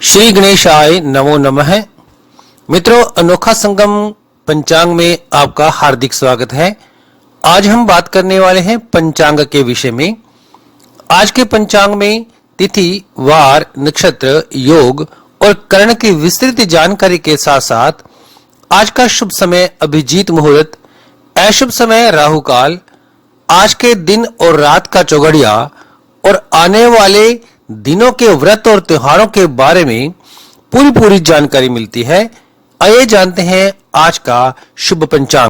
श्री गणेशाय नमो नमः। मित्रों, अनोखा संगम पंचांग में आपका हार्दिक स्वागत है। आज हम बात करने वाले हैं पंचांग के विषय में। आज के पंचांग में तिथि, वार, नक्षत्र, योग और करण की विस्तृत जानकारी के साथ साथ आज का शुभ समय अभिजीत मुहूर्त, अशुभ समय राहु काल, आज के दिन और रात का चौघड़िया और आने वाले दिनों के व्रत और त्योहारों के बारे में पूरी जानकारी मिलती है। आइए जानते हैं आज का शुभ पंचांग।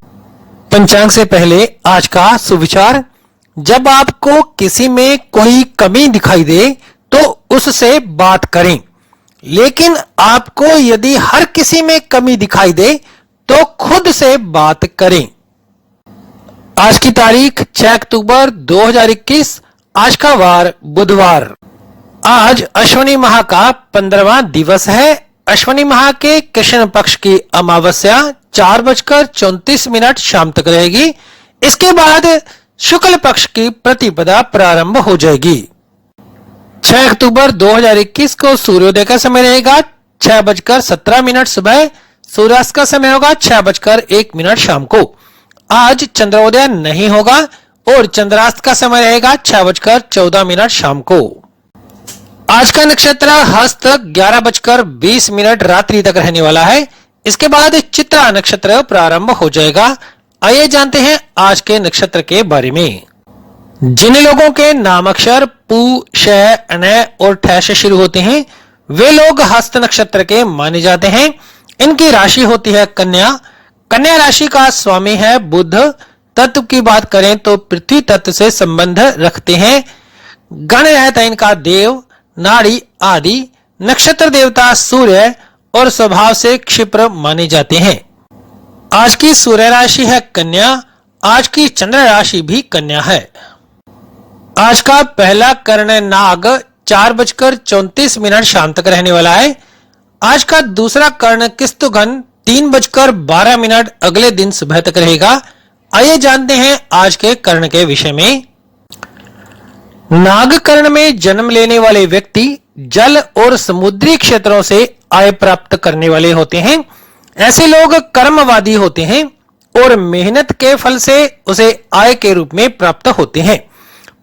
पंचांग से पहले आज का सुविचार। जब आपको किसी में कोई कमी दिखाई दे तो उससे बात करें, लेकिन आपको यदि हर किसी में कमी दिखाई दे तो खुद से बात करें। आज की तारीख 6 अक्टूबर 2021। आज का वार बुधवार। आज अश्विनी माह का 15वां दिवस है। अश्विनी माह के कृष्ण पक्ष की अमावस्या 4:34 शाम तक रहेगी। इसके बाद शुक्ल पक्ष की प्रतिपदा प्रारंभ हो जाएगी। 6 अक्टूबर 2021 को सूर्योदय का समय रहेगा 6:17 सुबह। सूर्यास्त का समय होगा 6:01 शाम को। आज चंद्रोदय नहीं होगा और चंद्रास्त का समय रहेगा 6:14 शाम को। आज का नक्षत्र हस्त 11:20 रात्रि तक रहने वाला है। इसके बाद चित्रा नक्षत्र प्रारंभ हो जाएगा। आइए जानते हैं आज के नक्षत्र के बारे में। जिन लोगों के नाम अक्षर पू, श, अन और ठ से शुरू होते हैं वे लोग हस्त नक्षत्र के माने जाते हैं। इनकी राशि होती है कन्या। कन्या राशि का स्वामी है बुध। तत्व की बात करें तो पृथ्वी तत्व से संबंध रखते हैं। गण रहता है इनका देव, नाड़ी आदि। नक्षत्र देवता सूर्य और स्वभाव से क्षिप्र माने जाते हैं। आज की सूर्य राशि है कन्या। आज की चंद्र राशि भी कन्या है। आज का पहला कर्ण नाग 4:34 शाम तक रहने वाला है। आज का दूसरा कर्ण किस्तुगन 3:12 अगले दिन सुबह तक रहेगा। आइए जानते हैं आज के कर्ण के विषय में। नाग कर्ण में जन्म लेने वाले व्यक्ति जल और समुद्री क्षेत्रों से आय प्राप्त करने वाले होते हैं। ऐसे लोग कर्मवादी होते हैं और मेहनत के फल से उसे आय के रूप में प्राप्त होते हैं,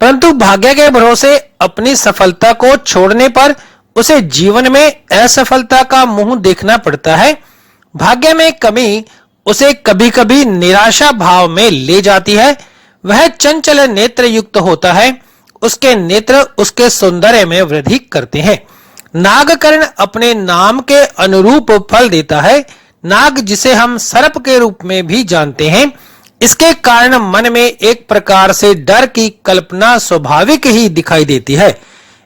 परंतु भाग्य के भरोसे अपनी सफलता को छोड़ने पर उसे जीवन में असफलता का मुंह देखना पड़ता है। भाग्य में कमी उसे कभी कभी निराशा भाव में ले जाती है। वह चंचल नेत्र युक्त होता है। उसके नेत्र उसके सौंदर्य में वृद्धि करते हैं। नागकर्ण अपने नाम के अनुरूप फल देता है। नाग जिसे हम सर्प के रूप में भी जानते हैं, इसके कारण मन में एक प्रकार से डर की कल्पना स्वाभाविक ही दिखाई देती है।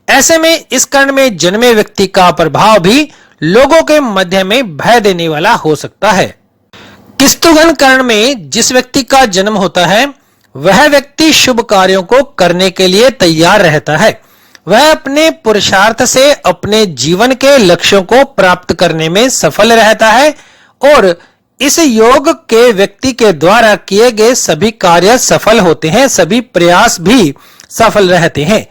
ऐसे में इस कर्ण में जन्मे व्यक्ति का प्रभाव भी लोगों के मध्य में भय देने वाला हो सकता है। किस्तुगन कर्ण में जिस व्यक्ति का जन्म होता है वह व्यक्ति शुभ कार्यों को करने के लिए तैयार रहता है। वह अपने पुरुषार्थ से अपने जीवन के लक्ष्यों को प्राप्त करने में सफल रहता है और इस योग के व्यक्ति के द्वारा किए गए सभी कार्य सफल होते हैं, सभी प्रयास भी सफल रहते हैं।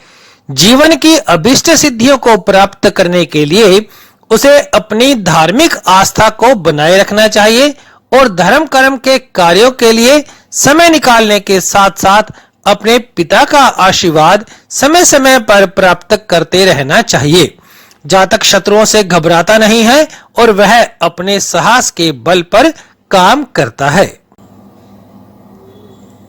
जीवन की अभिष्ट सिद्धियों को प्राप्त करने के लिए उसे अपनी धार्मिक आस्था को बनाए रखना चाहिए और धर्म कर्म के कार्यों के लिए समय निकालने के साथ साथ अपने पिता का आशीर्वाद समय समय पर प्राप्त करते रहना चाहिए। जातक शत्रुओं से घबराता नहीं है और वह अपने साहस के बल पर काम करता है।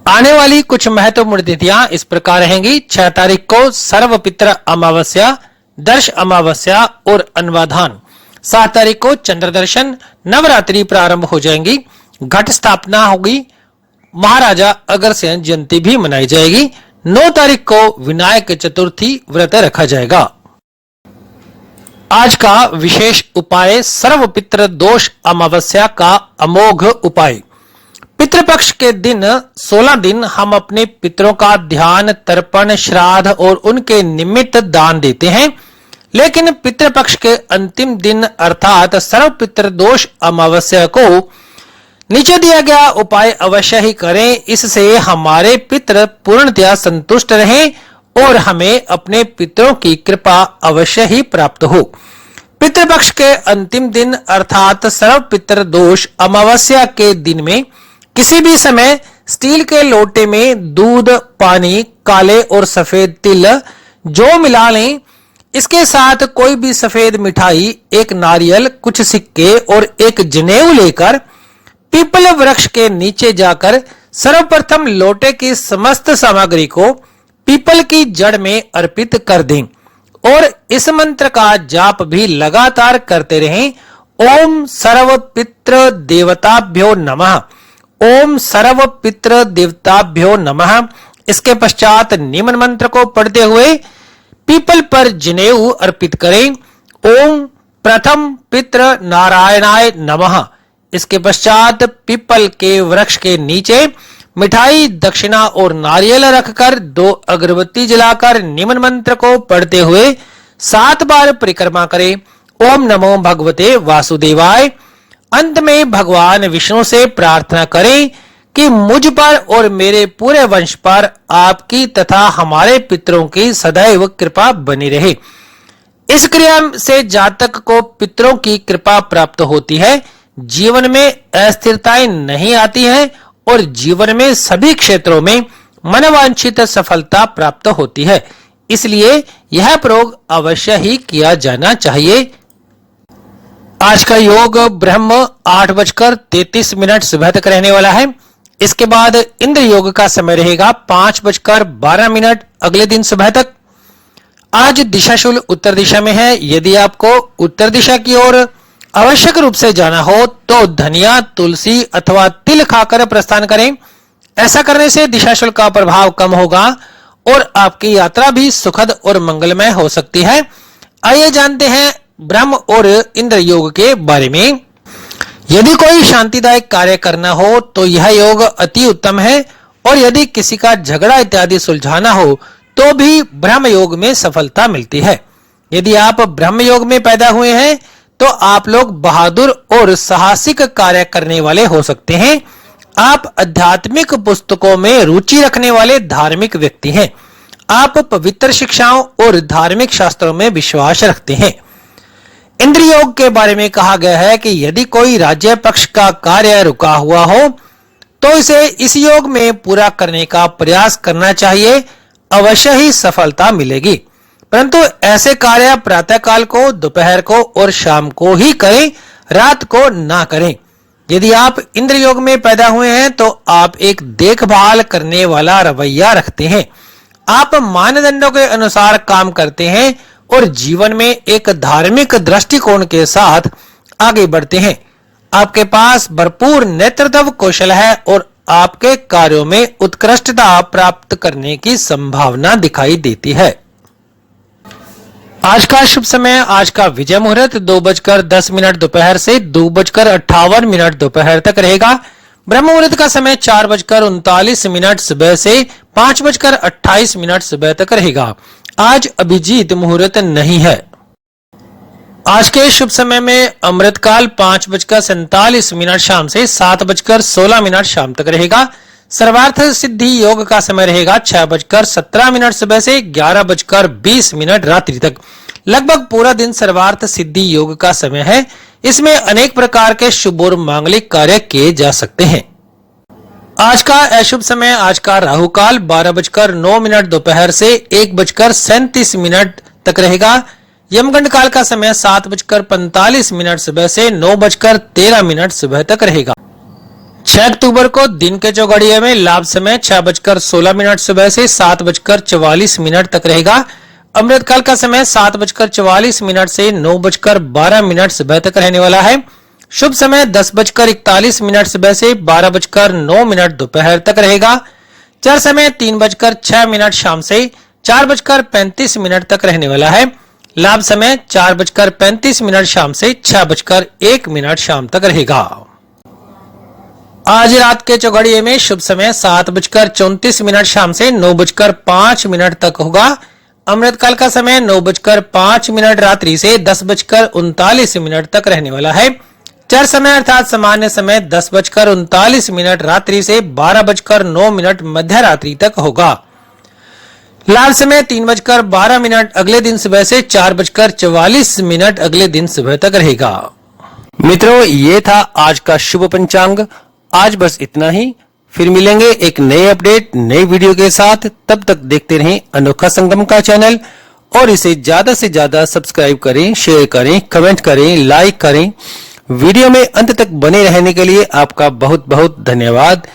आने वाली कुछ महत्वपूर्ण तिथियां इस प्रकार रहेंगी। 6 तारीख को सर्वपित्र अमावस्या, दर्श अमावस्या और अन्वाधान। 7 तारीख को चंद्र दर्शन, नवरात्रि प्रारंभ हो जाएंगी, घट स्थापना होगी, महाराजा अग्रसेन जयंती भी मनाई जाएगी। 9 तारीख को विनायक चतुर्थी व्रत रखा जाएगा। आज का विशेष उपाय सर्वपित्र दोष अमावस्या का अमोघ उपाय। पितृपक्ष के दिन 16 दिन हम अपने पितरों का ध्यान, तर्पण, श्राद्ध और उनके निमित्त दान देते हैं, लेकिन पितृपक्ष के अंतिम दिन अर्थात सर्वपित्र दोष अमावस्या को नीचे दिया गया उपाय अवश्य ही करें। इससे हमारे पितृ पूर्णतया संतुष्ट रहें और हमें अपने पितरों की कृपा अवश्य ही प्राप्त हो। पितृपक्ष के अंतिम दिन अर्थात सर्व पितृ दोष अमावस्या के दिन में किसी भी समय स्टील के लोटे में दूध, पानी, काले और सफेद तिल जो मिला लें, इसके साथ कोई भी सफेद मिठाई, एक नारियल, कुछ सिक्के और एक जनेऊ लेकर पीपल वृक्ष के नीचे जाकर सर्वप्रथम लोटे की समस्त सामग्री को पीपल की जड़ में अर्पित कर दें और इस मंत्र का जाप भी लगातार करते रहें। ओम सर्व पितृ देवताभ्यो नमः, ओम सर्व पितृ देवताभ्यो नमः। इसके पश्चात निम्न मंत्र को पढ़ते हुए पीपल पर जनेऊ अर्पित करें। ओम प्रथम पितृ नारायणाय नमः। इसके पश्चात पीपल के वृक्ष के नीचे मिठाई, दक्षिणा और नारियल रखकर 2 अगरबत्ती जलाकर निम्न मंत्र को पढ़ते हुए 7 बार परिक्रमा करें। ओम नमो भगवते वासुदेवाय। अंत में भगवान विष्णु से प्रार्थना करें कि मुझ पर और मेरे पूरे वंश पर आपकी तथा हमारे पितरों की सदैव कृपा बनी रहे। इस क्रिया से जातक को पितरों की कृपा प्राप्त होती है, जीवन में अस्थिरताएं नहीं आती हैं और जीवन में सभी क्षेत्रों में मनवांछित सफलता प्राप्त होती है। इसलिए यह प्रयोग अवश्य ही किया जाना चाहिए। आज का योग ब्रह्म 8:33 सुबह तक रहने वाला है। इसके बाद इंद्र योग का समय रहेगा 5:12 अगले दिन सुबह तक। आज दिशाशूल उत्तर दिशा में है। यदि आपको उत्तर दिशा की ओर आवश्यक रूप से जाना हो तो धनिया, तुलसी अथवा तिल खाकर प्रस्थान करें। ऐसा करने से दिशाशूल का प्रभाव कम होगा और आपकी यात्रा भी सुखद और मंगलमय हो सकती है। आइए जानते हैं ब्रह्म और इंद्र योग के बारे में। यदि कोई शांतिदायक कार्य करना हो तो यह योग अति उत्तम है और यदि किसी का झगड़ा इत्यादि सुलझाना हो तो भी ब्रह्म योग में सफलता मिलती है। यदि आप ब्रह्म योग में पैदा हुए हैं तो आप लोग बहादुर और साहसिक कार्य करने वाले हो सकते हैं। आप आध्यात्मिक पुस्तकों में रुचि रखने वाले धार्मिक व्यक्ति हैं। आप पवित्र शिक्षाओं और धार्मिक शास्त्रों में विश्वास रखते हैं। इंद्र योग के बारे में कहा गया है कि यदि कोई राज्य पक्ष का कार्य रुका हुआ हो तो इसे इस योग में पूरा करने का प्रयास करना चाहिए, अवश्य ही सफलता मिलेगी। परंतु ऐसे कार्य प्रातः काल को, दोपहर को और शाम को ही करें, रात को ना करें। यदि आप इंद्र योग में पैदा हुए हैं तो आप एक देखभाल करने वाला रवैया रखते हैं। आप मानदंडों के अनुसार काम करते हैं और जीवन में एक धार्मिक दृष्टिकोण के साथ आगे बढ़ते हैं। आपके पास भरपूर नेतृत्व कौशल है और आपके कार्यों में उत्कृष्टता प्राप्त करने की संभावना दिखाई देती है। आज का शुभ समय, आज का विजय मुहूर्त 2:10 दोपहर से 2:58 दोपहर तक रहेगा। ब्रह्म मुहूर्त का समय 4:39 सुबह से 5:28 सुबह तक रहेगा। आज अभिजीत मुहूर्त नहीं है। आज के शुभ समय में अमृतकाल 5:47 शाम से 7:16 शाम तक रहेगा। सर्वार्थ सिद्धि योग का समय रहेगा 6:17 सुबह से 11:20 रात्रि तक। लगभग पूरा दिन सर्वार्थ सिद्धि योग का समय है। इसमें अनेक प्रकार के शुभ और मांगलिक कार्य किए जा सकते हैं। आज का अशुभ समय, आज का राहु काल 12:09 दोपहर से 1:37 तक रहेगा। यमगंड काल का समय 7:45 सुबह से 9:13 सुबह तक रहेगा। 6 अक्टूबर को दिन के चौघड़िया में लाभ समय 6:16 सुबह से 7:44 तक रहेगा। अमृत काल का समय 7:44 से 9:12 सुबह तक रहने वाला है। शुभ समय 10:41 सुबह से 12:09 दोपहर तक रहेगा। चर समय 3:06 शाम से 4:35 तक रहने वाला है। लाभ समय 4:35 शाम से 6:01 शाम तक रहेगा। आज रात के चौघड़िए में शुभ समय 7:34 शाम से 9:05 तक होगा। अमृत काल का समय 9:05 रात्रि से 10:39 तक रहने वाला है। चर समय अर्थात सामान्य समय 10:39 रात्रि से 12:09 मध्य रात्रि तक होगा। लाल समय 3:12 अगले दिन सुबह से 4:44 अगले दिन सुबह तक रहेगा। मित्रों, ये था आज का शुभ पंचांग। आज बस इतना ही, फिर मिलेंगे एक नए अपडेट नई वीडियो के साथ। तब तक देखते रहें अनोखा संगम का चैनल और इसे ज्यादा से ज्यादा सब्सक्राइब करें, शेयर करें, कमेंट करें, लाइक करें। वीडियो में अंत तक बने रहने के लिए आपका बहुत बहुत धन्यवाद।